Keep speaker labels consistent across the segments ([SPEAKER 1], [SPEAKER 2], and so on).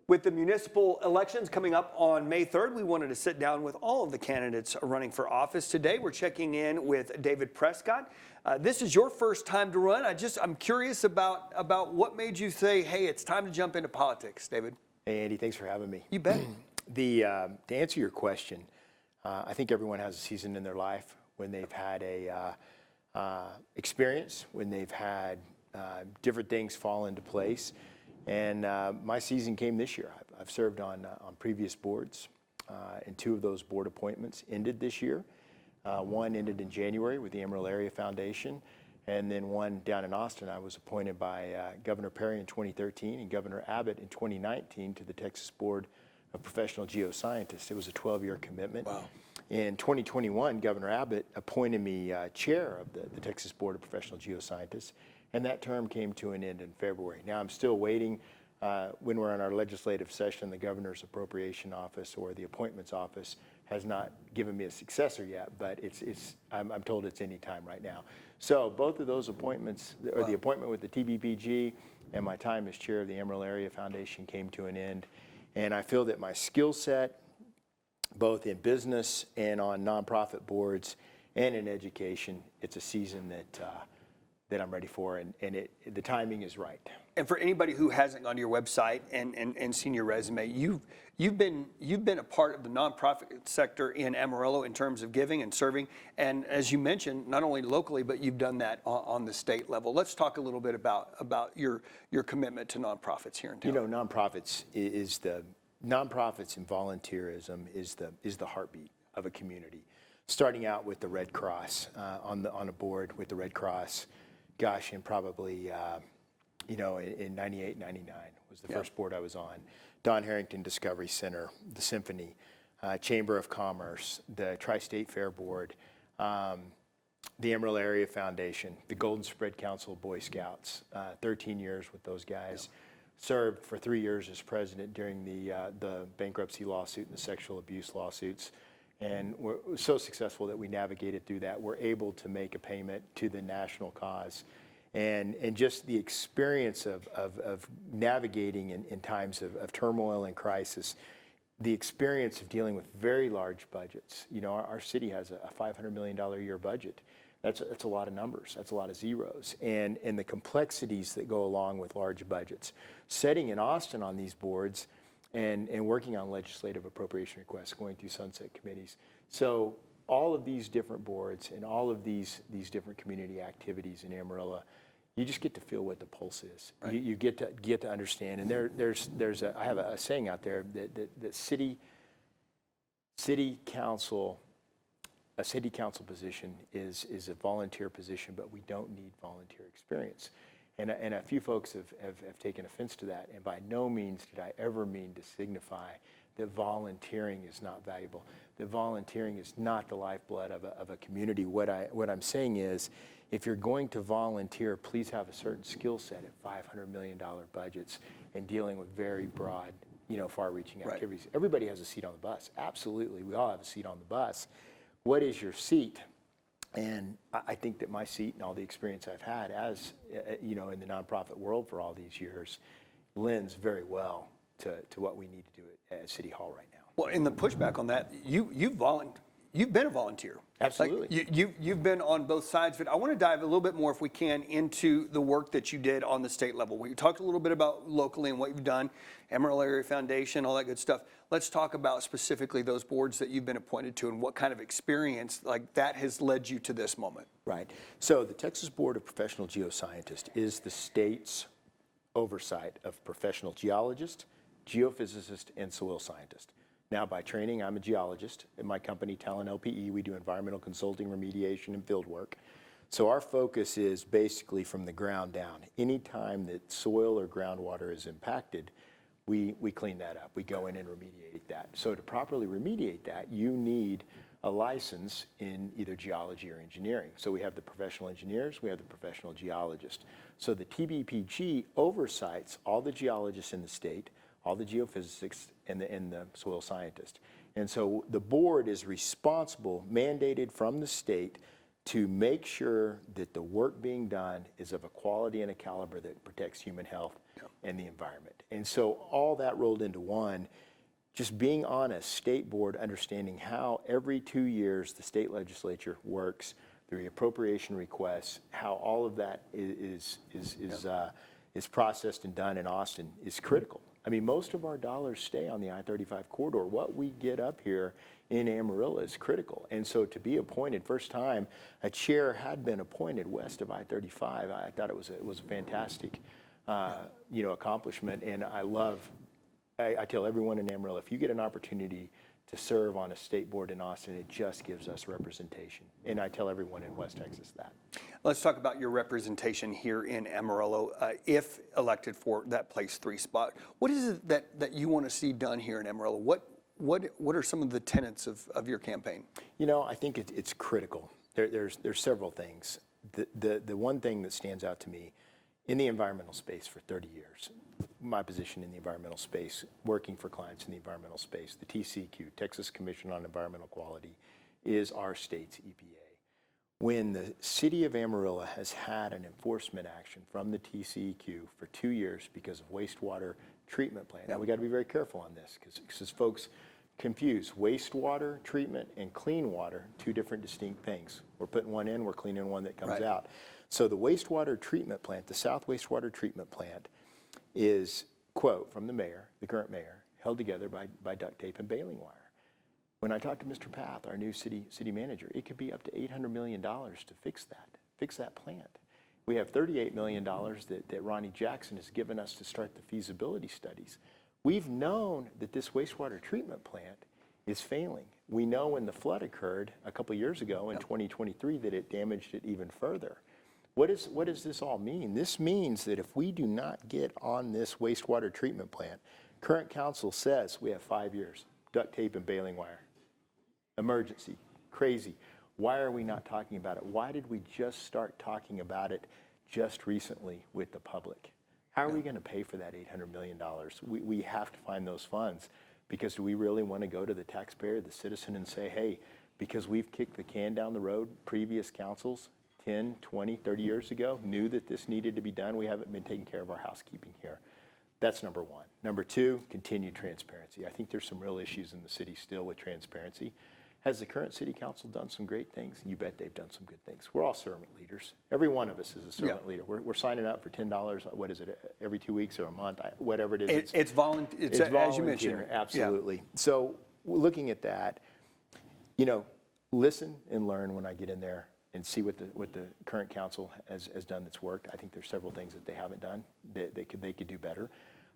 [SPEAKER 1] With the municipal elections coming up on May 3rd, we wanted to sit down with all of the candidates running for office today. We're checking in with David Prescott. This is your first time to run. I'm curious about what made you say, hey, it's time to jump into politics, David.
[SPEAKER 2] Hey, Andy, thanks for having me.
[SPEAKER 1] You bet.
[SPEAKER 2] To answer your question, I think everyone has a season in their life when they've had a experience, when they've had different things fall into place. And my season came this year. I've served on previous boards, and 2 of those board appointments ended this year. One ended in January with the Amarillo Area Foundation, and then one down in Austin. I was appointed by Governor Perry in 2013 and Governor Abbott in 2019 to the Texas Board of Professional Geoscientists. It was a 12-year commitment.
[SPEAKER 1] Wow.
[SPEAKER 2] In 2021, Governor Abbott appointed me chair of the Texas Board of Professional Geoscientists, and that term came to an end in February. Now I'm still waiting. When we're in our legislative session, the Governor's Appropriation Office or the Appointments Office has not given me a successor yet, but I'm told it's any time right now. So both of those appointments, or the appointment with the TBPG and my time as chair of the Amarillo Area Foundation, came to an end. And I feel that my skill set, both in business and on nonprofit boards and in education, it's a season that I'm ready for, and the timing is right.
[SPEAKER 1] And for anybody who hasn't gone to your website and seen your resume, you've been a part of the nonprofit sector in Amarillo in terms of giving and serving. And as you mentioned, not only locally, but you've done that on the state level. Let's talk a little bit about your commitment to nonprofits here in town.
[SPEAKER 2] You know, nonprofits and volunteerism is the heartbeat of a community. Starting out with the Red Cross, on a board with the Red Cross, gosh, and probably, in 98, 99 was the first board I was on. Don Harrington Discovery Center, the Symphony, Chamber of Commerce, the Tri-State Fair Board, the Amarillo Area Foundation, the Golden Spread Council of Boy Scouts, 13 years with those guys. Yeah. Served for 3 years as president during the bankruptcy lawsuit and the sexual abuse lawsuits. And we're so successful that we navigated through that. We're able to make a payment to the national cause. And just the experience of navigating in times of turmoil and crisis, the experience of dealing with very large budgets. You know, our city has a $500 million a year budget. That's a lot of numbers. That's a lot of zeros. And the complexities that go along with large budgets. Setting in Austin on these boards, and working on legislative appropriation requests, going through sunset committees. So all of these different boards and all of these different community activities in Amarillo, you just get to feel what the pulse is. Right. You get to understand. And I have a saying out there that city council position is a volunteer position, but we don't need volunteer experience. And a few folks have taken offense to that, and by no means did I ever mean to signify that volunteering is not valuable, that volunteering is not the lifeblood of a community. What I'm saying is, if you're going to volunteer, please have a certain skill set at $500 million budgets and dealing with very broad, far-reaching activities. Right. Everybody has a seat on the bus. Absolutely, we all have a seat on the bus. What is your seat? And I think that my seat and all the experience I've had as, in the nonprofit world for all these years lends very well to what we need to do at City Hall right now.
[SPEAKER 1] Well, in the pushback on that, you've been a volunteer.
[SPEAKER 2] Absolutely.
[SPEAKER 1] Like you've been on both sides of it. I want to dive a little bit more, if we can, into the work that you did on the state level. We talked a little bit about locally and what you've done, Amarillo Area Foundation, all that good stuff. Let's talk about specifically those boards that you've been appointed to and what kind of experience like that has led you to this moment.
[SPEAKER 2] Right. So the Texas Board of Professional Geoscientists is the state's oversight of professional geologists, geophysicists, and soil scientists. Now, by training, I'm a geologist. At my company, Talent LPE, we do environmental consulting, remediation, and field work. So our focus is basically from the ground down. Anytime that soil or groundwater is impacted, we clean that up. We go in and remediate that. So to properly remediate that, you need a license in either geology or engineering. So we have the professional engineers, we have the professional geologists. So the TBPG oversights all the geologists in the state, all the geophysicists, and the soil scientists. And so the board is responsible, mandated from the state, to make sure that the work being done is of a quality and a caliber that protects human health and the environment. And so all that rolled into one, just being on a state board, understanding how every 2 years the state legislature works, the appropriation requests, how all of that is processed and done in Austin is critical. I mean, most of our dollars stay on the I-35 corridor. What we get up here in Amarillo is critical. And so to be appointed, first time a chair had been appointed west of I-35, I thought it was a fantastic, accomplishment. And I tell everyone in Amarillo, if you get an opportunity to serve on a state board in Austin, it just gives us representation. And I tell everyone in West Texas that.
[SPEAKER 1] Let's talk about your representation here in Amarillo. If elected for that place 3 spot, what is it that you want to see done here in Amarillo? What are some of the tenets of your campaign?
[SPEAKER 2] I think it's critical. There's several things. The one thing that stands out to me in the environmental space for 30 years, my position in the environmental space, working for clients in the environmental space, the TCEQ, Texas Commission on Environmental Quality, is our state's EPA. When the city of Amarillo has had an enforcement action from the TCEQ for 2 years because of wastewater treatment plant. Now we got to be very careful on this because folks confuse wastewater treatment and clean water, 2 different distinct things. We're putting one in, we're cleaning one that comes out. So the wastewater treatment plant, the South Wastewater Treatment Plant, is, quote, from the mayor, the current mayor, held together by duct tape and baling wire. When I talked to Mr. Path, our new city manager, it could be up to $800 million to fix that plant. We have $38 million that Ronnie Jackson has given us to start the feasibility studies. We've known that this wastewater treatment plant is failing. We know when the flood occurred a couple years ago in 2023 that it damaged it even further. What does this all mean? This means that if we do not get on this wastewater treatment plant, current council says we have 5 years, duct tape and baling wire. Emergency, crazy. Why are we not talking about it? Why did we just start talking about it just recently with the public? How are we going to pay for that $800 million? We have to find those funds, because do we really want to go to the taxpayer, the citizen, and say, hey, because we've kicked the can down the road, previous councils 10, 20, 30 years ago knew that this needed to be done. We haven't been taking care of our housekeeping here. That's number one. Number two, continued transparency. I think there's some real issues in the city still with transparency. Has the current city council done some great things? You bet they've done some good things. We're all servant leaders. Every one of us is a servant leader. We're signing up for $10, what is it, every 2 weeks or a month, whatever it is.
[SPEAKER 1] It's volunteer, as you mentioned.
[SPEAKER 2] Absolutely. Yeah. So looking at that, listen and learn when I get in there and see what the current council has done that's worked. I think there's several things that they haven't done that they could do better.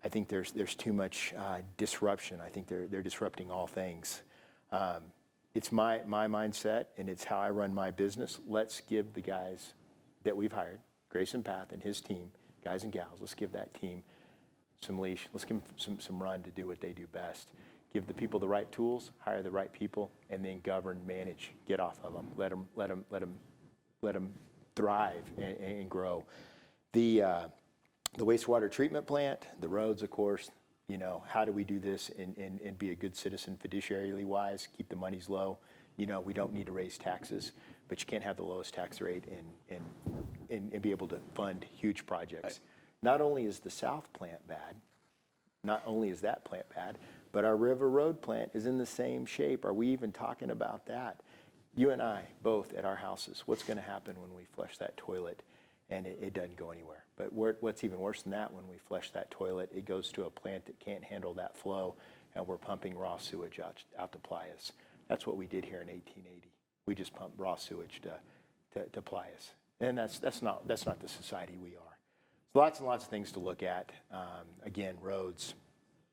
[SPEAKER 2] I think there's too much disruption. I think they're disrupting all things. It's my mindset, and it's how I run my business. Let's give the guys that we've hired, Grayson Path and his team, guys and gals, let's give that team some leash. Let's give them some run to do what they do best. Give the people the right tools, hire the right people, and then govern, manage, get off of them. Let them thrive and grow. The wastewater treatment plant, the roads, of course. How do we do this and be a good citizen fiduciarily wise, keep the monies low? We don't need to raise taxes, but you can't have the lowest tax rate and be able to fund huge projects. Right. Not only is the South plant bad, but our River Road plant is in the same shape. Are we even talking about that? You and I, both at our houses, what's going to happen when we flush that toilet and it doesn't go anywhere? But what's even worse than that, when we flush that toilet, it goes to a plant that can't handle that flow, and we're pumping raw sewage out to Playas. That's what we did here in 1880. We just pumped raw sewage to Playas. And that's not the society we are. So lots and lots of things to look at. Again, roads,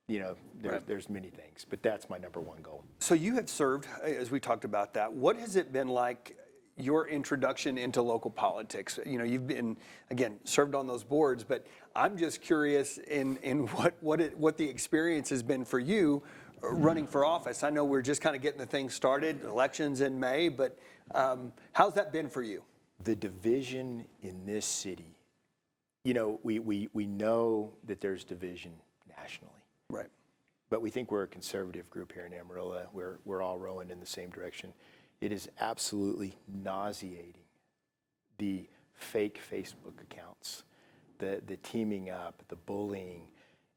[SPEAKER 2] there's many things, but that's my number one goal.
[SPEAKER 1] So you have served, as we talked about that, what has it been like, your introduction into local politics? You've been, again, served on those boards, but I'm just curious in what the experience has been for you running for office. I know we're just kind of getting the thing started, elections in May, but how's that been for you?
[SPEAKER 2] The division in this city, we know that there's division nationally.
[SPEAKER 1] Right.
[SPEAKER 2] But we think we're a conservative group here in Amarillo. We're all rowing in the same direction. It is absolutely nauseating, the fake Facebook accounts, the teaming up, the bullying,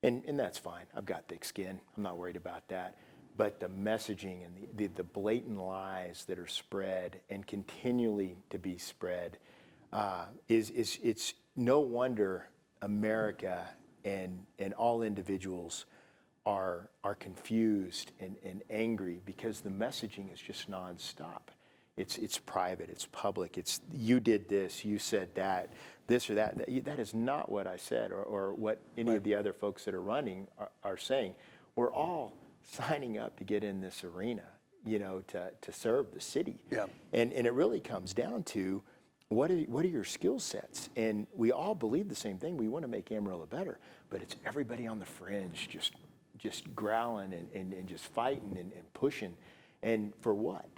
[SPEAKER 2] and that's fine. I've got thick skin. I'm not worried about that. But the messaging and the blatant lies that are spread and continually to be spread it's no wonder America and all individuals are confused and angry, because the messaging is just nonstop. It's private, it's public, it's you did this, you said that, this or that. That is not what I said or what any of the other folks that are running are saying. We're all signing up to get in this arena, to serve the city. Yeah. And it really comes down to what are your skill sets? And we all believe the same thing. We want to make Amarillo better, but it's everybody on the fringe just growling and just fighting and pushing. And for what?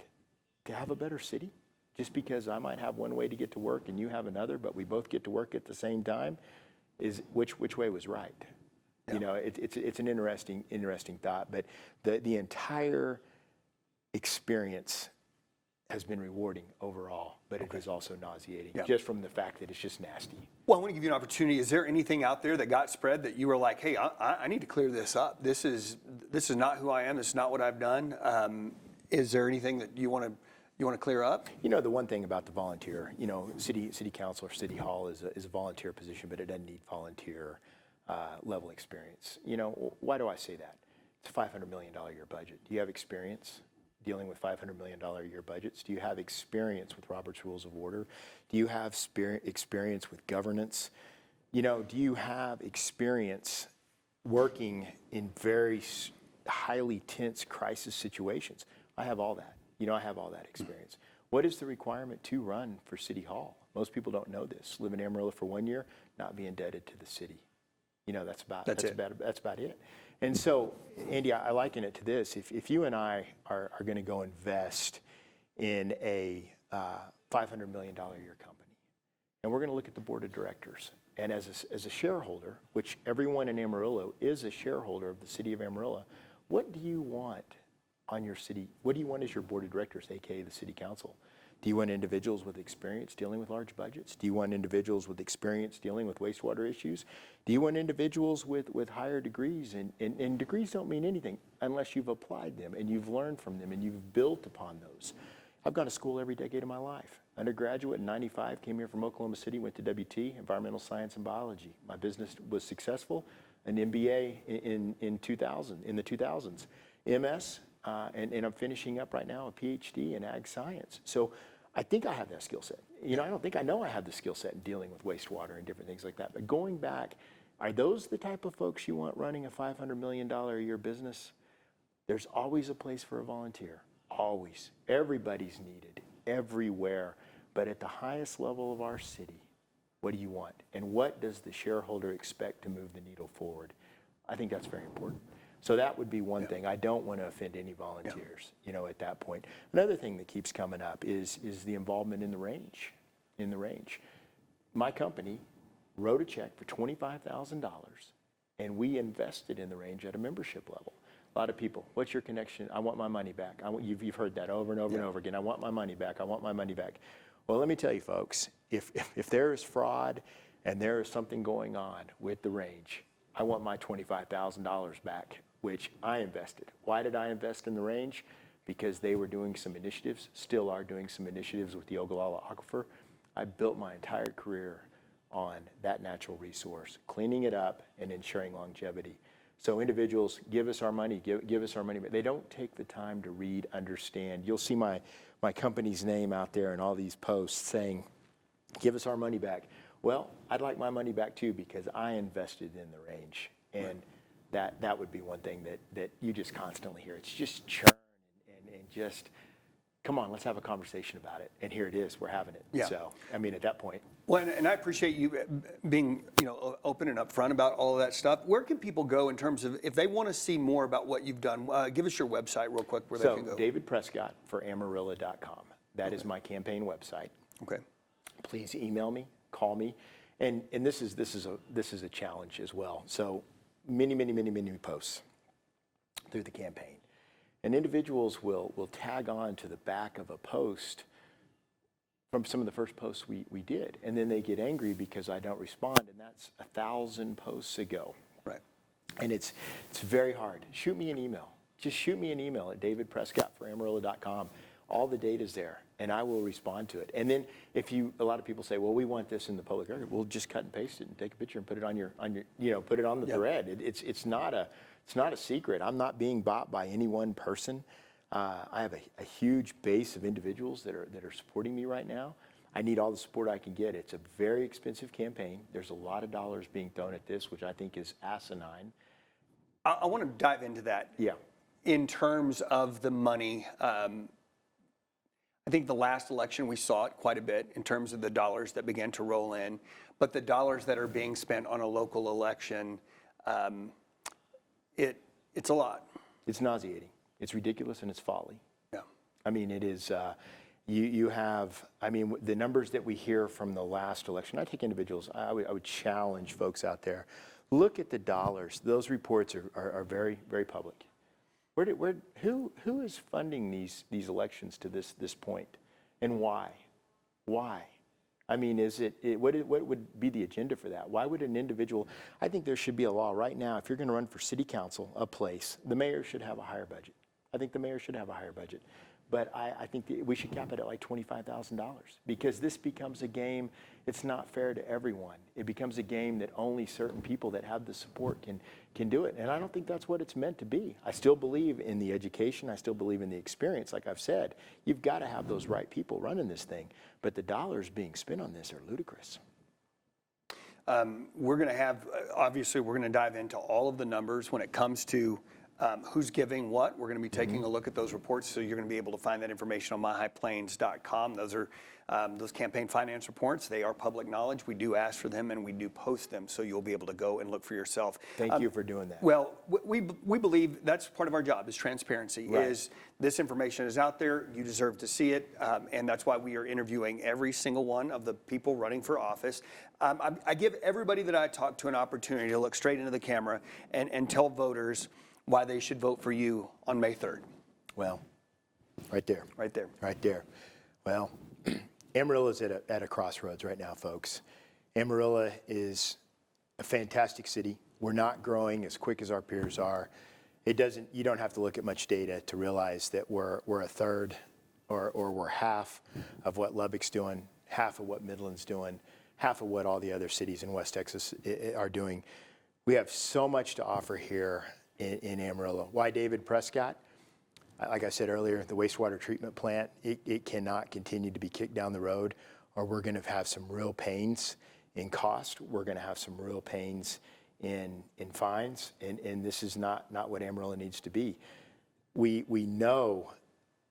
[SPEAKER 2] To have a better city? Just because I might have one way to get to work and you have another, but we both get to work at the same time, is which way was right? Yeah. It's an interesting thought, but the entire experience has been rewarding overall, but it is also nauseating, just from the fact that it's just nasty.
[SPEAKER 1] Well, I want to give you an opportunity. Is there anything out there that got spread that you were like, hey, I need to clear this up? This is not who I am. This is not what I've done. Is there anything that you want to clear up?
[SPEAKER 2] The one thing about the volunteer, city council or city hall is a volunteer position, but it doesn't need volunteer level experience. Why do I say that? It's a $500 million a year budget. Do you have experience dealing with $500 million a year budgets? Do you have experience with Robert's Rules of Order? Do you have experience with governance? Do you have experience working in very highly tense crisis situations? I have all that. I have all that experience. What is the requirement to run for City Hall? Most people don't know this. Live in Amarillo for 1 year, not be indebted to the city. That's about it. And so, Andy, I liken it to this. If you and I are going to go invest in a $500 million a year company, and we're going to look at the board of directors, and as a shareholder, which everyone in Amarillo is a shareholder of the city of Amarillo, what do you want on your city? What do you want as your board of directors, aka the city council? Do you want individuals with experience dealing with large budgets? Do you want individuals with experience dealing with wastewater issues? Do you want individuals with higher degrees? And degrees don't mean anything unless you've applied them and you've learned from them and you've built upon those. I've gone to school every decade of my life. Undergraduate in '95, came here from Oklahoma City, went to WT, environmental science and biology. My business was successful, an MBA in the 2000s. MS, and I'm finishing up right now a PhD in ag science. So I think I have that skill set. I don't think I know I have the skill set in dealing with wastewater and different things like that. But going back, are those the type of folks you want running a $500 million a year business? There's always a place for a volunteer. Always. Everybody's needed, everywhere. But at the highest level of our city, what do you want? And what does the shareholder expect to move the needle forward? I think that's very important. So that would be one thing. I don't want to offend any volunteers, at that point. Another thing that keeps coming up is the involvement in the range. My company wrote a check for $25,000, and we invested in the range at a membership level. A lot of people, what's your connection? I want my money back. You've heard that over and over and over again. I want my money back. I want my money back. Well, let me tell you, folks, if there is fraud and there is something going on with the range, I want my $25,000 back, which I invested. Why did I invest in the range? Because they were doing some initiatives, still are doing some initiatives with the Ogallala Aquifer. I built my entire career on that natural resource, cleaning it up and ensuring longevity. So individuals, give us our money, give us our money. But they don't take the time to read, understand. You'll see my company's name out there in all these posts saying, give us our money back. Well, I'd like my money back too, because I invested in the range. And that would be one thing that you just constantly hear. It's just churn and just, come on, let's have a conversation about it. And here it is, we're having it. Yeah. So, at that point.
[SPEAKER 1] Well, and I appreciate you being, open and upfront about all of that stuff. Where can people go in terms of, if they want to see more about what you've done, give us your website real quick where they can go.
[SPEAKER 2] David Prescott for Amarillo.com. That is my campaign website.
[SPEAKER 1] Okay.
[SPEAKER 2] Please email me, call me. And this is a challenge as well. So many posts through the campaign. And individuals will tag on to the back of a post from some of the first posts we did. And then they get angry because I don't respond, and that's 1,000 posts ago.
[SPEAKER 1] Right.
[SPEAKER 2] And it's very hard. Shoot me an email. Just shoot me an email at davidprescott@amarillo.com. All the data's there, and I will respond to it. And then a lot of people say, well, we want this in the public record. We'll just cut and paste it and take a picture and put it on your put it on the thread. It's not a secret. I'm not being bought by any one person. I have a huge base of individuals that are supporting me right now. I need all the support I can get. It's a very expensive campaign. There's a lot of dollars being thrown at this, which I think is asinine.
[SPEAKER 1] I want to dive into that.
[SPEAKER 2] Yeah.
[SPEAKER 1] In terms of the money, I think the last election we saw it quite a bit in terms of the dollars that began to roll in, but the dollars that are being spent on a local election, it's a lot.
[SPEAKER 2] It's nauseating. It's ridiculous, and it's folly.
[SPEAKER 1] Yeah.
[SPEAKER 2] I mean, it is, you have, I mean, the numbers that we hear from the last election, I take individuals, I would challenge folks out there, look at the dollars. Those reports are very, very public. Who is funding these elections to this point, and why? Why? I mean, what would be the agenda for that? Why would an individual, I think there should be a law right now, if you're going to run for city council, a place, the mayor should have a higher budget. I think the mayor should have a higher budget. But I think we should cap it at like $25,000, because this becomes a game, it's not fair to everyone. It becomes a game that only certain people that have the support can do it. And I don't think that's what it's meant to be. I still believe in the education. I still believe in the experience. Like I've said, you've got to have those right people running this thing. But the dollars being spent on this are ludicrous.
[SPEAKER 1] We're going to have, obviously, we're going to dive into all of the numbers when it comes to who's giving what. We're going to be taking a look at those reports, so you're going to be able to find that information on myhighplains.com. Those are those campaign finance reports. They are public knowledge. We do ask for them, and we do post them, so you'll be able to go and look for yourself.
[SPEAKER 2] Thank you for doing that.
[SPEAKER 1] Well, we believe that's part of our job, is transparency.
[SPEAKER 2] Right.
[SPEAKER 1] Is this information is out there, you deserve to see it, and that's why we are interviewing every single one of the people running for office. I give everybody that I talk to an opportunity to look straight into the camera and tell voters why they should vote for you on May 3rd.
[SPEAKER 2] Well, right there.
[SPEAKER 1] Right there.
[SPEAKER 2] Right there. Well, Amarillo is at a crossroads right now, folks. Amarillo is a fantastic city. We're not growing as quick as our peers are. You don't have to look at much data to realize that we're a third or we're half of what Lubbock's doing, half of what Midland's doing, half of what all the other cities in West Texas are doing. We have so much to offer here in Amarillo. Why David Prescott? Like I said earlier, the wastewater treatment plant, it cannot continue to be kicked down the road, or we're going to have some real pains in cost. We're going to have some real pains in fines, and this is not what Amarillo needs to be. We know,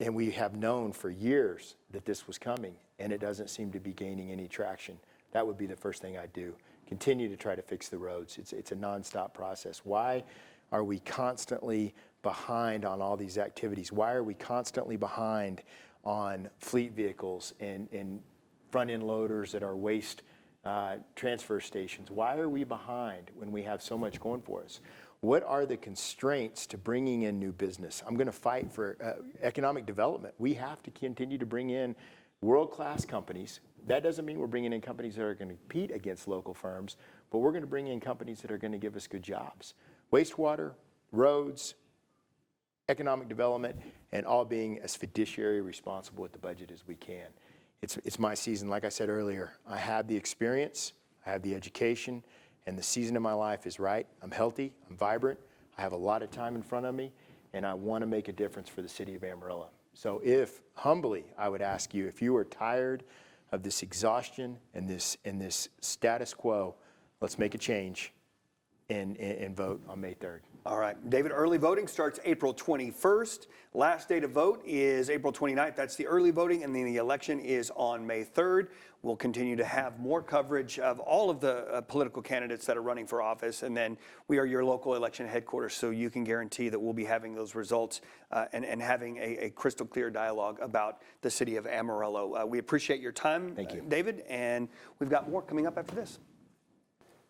[SPEAKER 2] and we have known for years that this was coming, and it doesn't seem to be gaining any traction. That would be the first thing I'd do. Continue to try to fix the roads. It's a nonstop process. Why are we constantly behind on all these activities? Why are we constantly behind on fleet vehicles and front-end loaders at our waste transfer stations? Why are we behind when we have so much going for us? What are the constraints to bringing in new business? I'm going to fight for economic development. We have to continue to bring in world-class companies. That doesn't mean we're bringing in companies that are going to compete against local firms, but we're going to bring in companies that are going to give us good jobs. Wastewater, roads, economic development, and all being as fiduciary responsible with the budget as we can. It's my season. Like I said earlier, I have the experience, I have the education, and the season of my life is right. I'm healthy, I'm vibrant, I have a lot of time in front of me, and I want to make a difference for the city of Amarillo. So humbly, I would ask you, if you are tired of this exhaustion and this status quo, let's make a change and vote on May 3rd.
[SPEAKER 1] All right, David, early voting starts April 21st. Last day to vote is April 29th. That's the early voting, and then the election is on May 3rd. We'll continue to have more coverage of all of the political candidates that are running for office, and then we are your local election headquarters, so you can guarantee that we'll be having those results and having a crystal clear dialogue about the city of Amarillo. We appreciate your time,
[SPEAKER 2] Thank you.
[SPEAKER 1] David, and we've got more coming up after this.